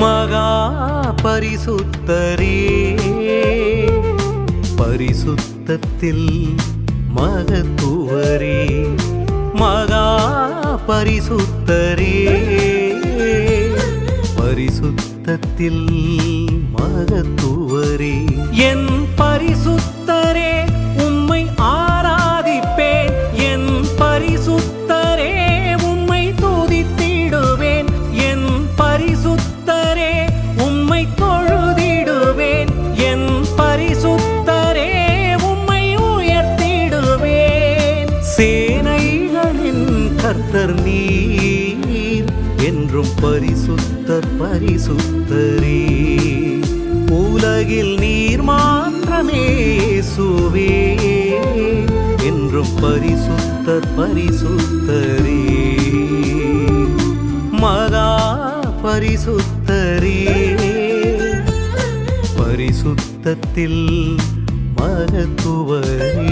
மகா பரிசுத்தரே, பரிசுத்தத்தில் மகத்துவரே, மகா பரிசுத்தரே, பரிசுத்தத்தில் மகத்துவரே. என் பரிசுத்தரே உம்மை ஆராதிப்பேன், என் பரிசுத்தரே உம்மை துதித்திடுவேன், என் பரிசுத்தரே உம்மை தொழுதிடுவேன், என் பரிசுத்தரே உம்மை உயர்த்திடுவேன். சேனைகளின் கர்த்தர் நீர், என்றும் பரிசுத்தர் பரிசுத்தரே. உலகில் நீர் மாத்திரமே இயேசுவே, என்றும் பரிசுத்தர் பரிசுத்தரே. மகா பரிசுத்தரே, பரிசுத்தத்தில் மகத்துவரே.